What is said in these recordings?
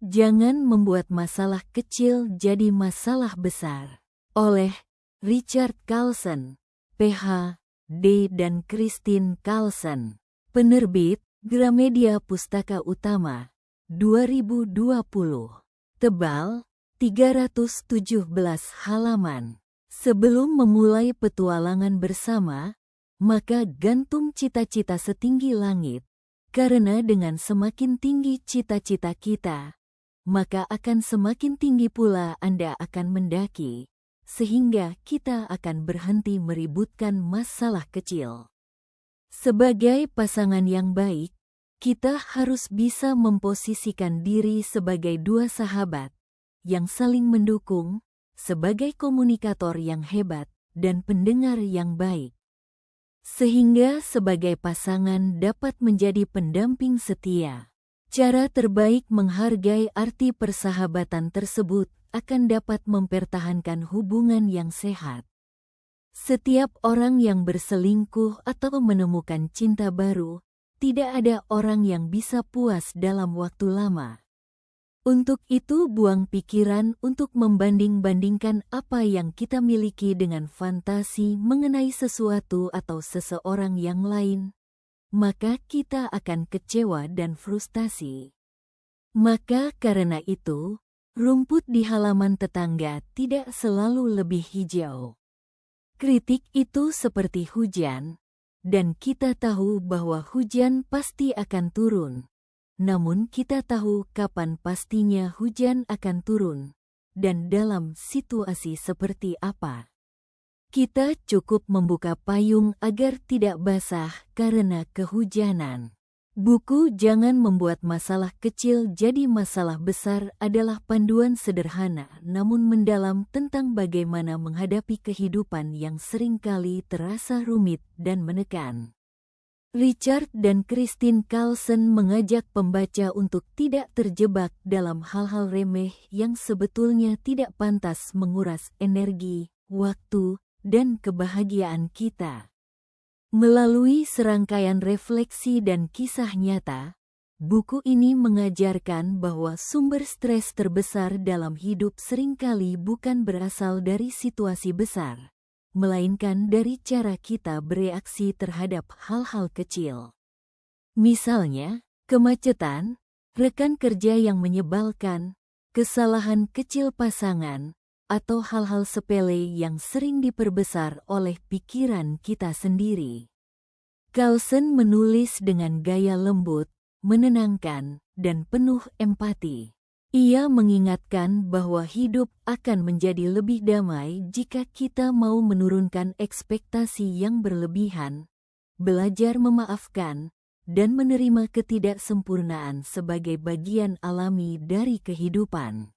Jangan membuat masalah kecil jadi masalah besar. Oleh Richard Carlson, Ph.D. dan Christine Carlson. Penerbit Gramedia Pustaka Utama, 2020. Tebal, 317 halaman. Sebelum memulai petualangan bersama, maka gantung cita-cita setinggi langit, karena dengan semakin tinggi cita-cita kita, maka akan semakin tinggi pula Anda akan mendaki, sehingga kita akan berhenti meributkan masalah kecil. Sebagai pasangan yang baik, kita harus bisa memposisikan diri sebagai dua sahabat yang saling mendukung, sebagai komunikator yang hebat dan pendengar yang baik, sehingga sebagai pasangan dapat menjadi pendamping setia. Cara terbaik menghargai arti persahabatan tersebut akan dapat mempertahankan hubungan yang sehat. Setiap orang yang berselingkuh atau menemukan cinta baru, tidak ada orang yang bisa puas dalam waktu lama. Untuk itu buang pikiran untuk membanding-bandingkan apa yang kita miliki dengan fantasi mengenai sesuatu atau seseorang yang lain, maka kita akan kecewa dan frustasi. Maka karena itu, rumput di halaman tetangga tidak selalu lebih hijau. Kritik itu seperti hujan, dan kita tahu bahwa hujan pasti akan turun. Namun kita tahu kapan pastinya hujan akan turun, dan dalam situasi seperti apa. Kita cukup membuka payung agar tidak basah karena kehujanan. Buku Jangan Membuat Masalah Kecil Jadi Masalah Besar adalah panduan sederhana namun mendalam tentang bagaimana menghadapi kehidupan yang seringkali terasa rumit dan menekan. Richard dan Christine Carlson mengajak pembaca untuk tidak terjebak dalam hal-hal remeh yang sebetulnya tidak pantas menguras energi, waktu, dan kebahagiaan kita. Melalui serangkaian refleksi dan kisah nyata, buku ini mengajarkan bahwa sumber stres terbesar dalam hidup seringkali bukan berasal dari situasi besar, melainkan dari cara kita bereaksi terhadap hal-hal kecil. Misalnya, kemacetan, rekan kerja yang menyebalkan, kesalahan kecil pasangan, atau hal-hal sepele yang sering diperbesar oleh pikiran kita sendiri. Carlson menulis dengan gaya lembut, menenangkan, dan penuh empati. Ia mengingatkan bahwa hidup akan menjadi lebih damai jika kita mau menurunkan ekspektasi yang berlebihan, belajar memaafkan, dan menerima ketidaksempurnaan sebagai bagian alami dari kehidupan.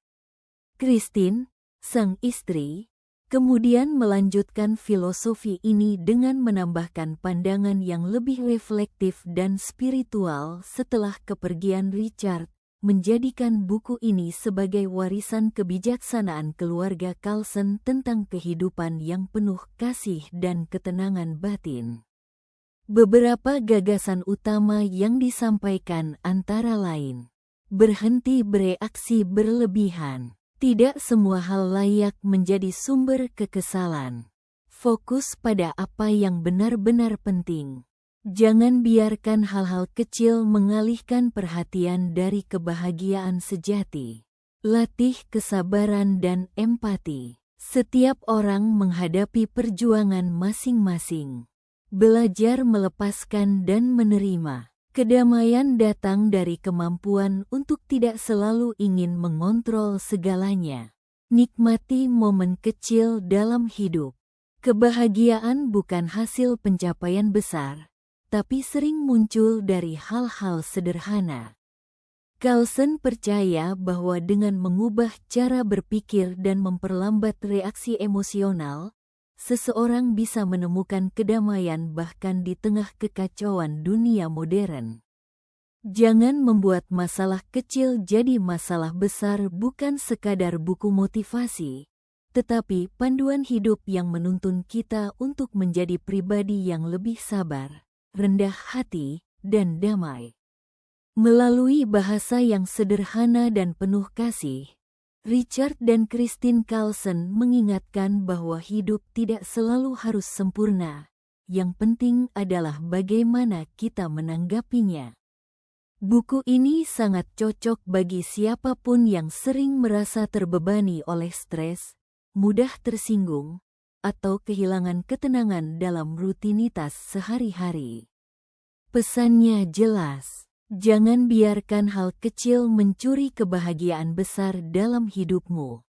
Christine, sang istri, kemudian melanjutkan filosofi ini dengan menambahkan pandangan yang lebih reflektif dan spiritual setelah kepergian Richard, menjadikan buku ini sebagai warisan kebijaksanaan keluarga Carlson tentang kehidupan yang penuh kasih dan ketenangan batin. Beberapa gagasan utama yang disampaikan antara lain: berhenti bereaksi berlebihan. Tidak semua hal layak menjadi sumber kekesalan. Fokus pada apa yang benar-benar penting. Jangan biarkan hal-hal kecil mengalihkan perhatian dari kebahagiaan sejati. Latih kesabaran dan empati. Setiap orang menghadapi perjuangan masing-masing. Belajar melepaskan dan menerima. Kedamaian datang dari kemampuan untuk tidak selalu ingin mengontrol segalanya. Nikmati momen kecil dalam hidup. Kebahagiaan bukan hasil pencapaian besar, tapi sering muncul dari hal-hal sederhana. Carlson percaya bahwa dengan mengubah cara berpikir dan memperlambat reaksi emosional, seseorang bisa menemukan kedamaian bahkan di tengah kekacauan dunia modern. Jangan membuat masalah kecil jadi masalah besar bukan sekadar buku motivasi, tetapi panduan hidup yang menuntun kita untuk menjadi pribadi yang lebih sabar, rendah hati, dan damai. Melalui bahasa yang sederhana dan penuh kasih, Richard dan Christine Carlson mengingatkan bahwa hidup tidak selalu harus sempurna. Yang penting adalah bagaimana kita menanggapinya. Buku ini sangat cocok bagi siapapun yang sering merasa terbebani oleh stres, mudah tersinggung, atau kehilangan ketenangan dalam rutinitas sehari-hari. Pesannya jelas. Jangan biarkan hal kecil mencuri kebahagiaan besar dalam hidupmu.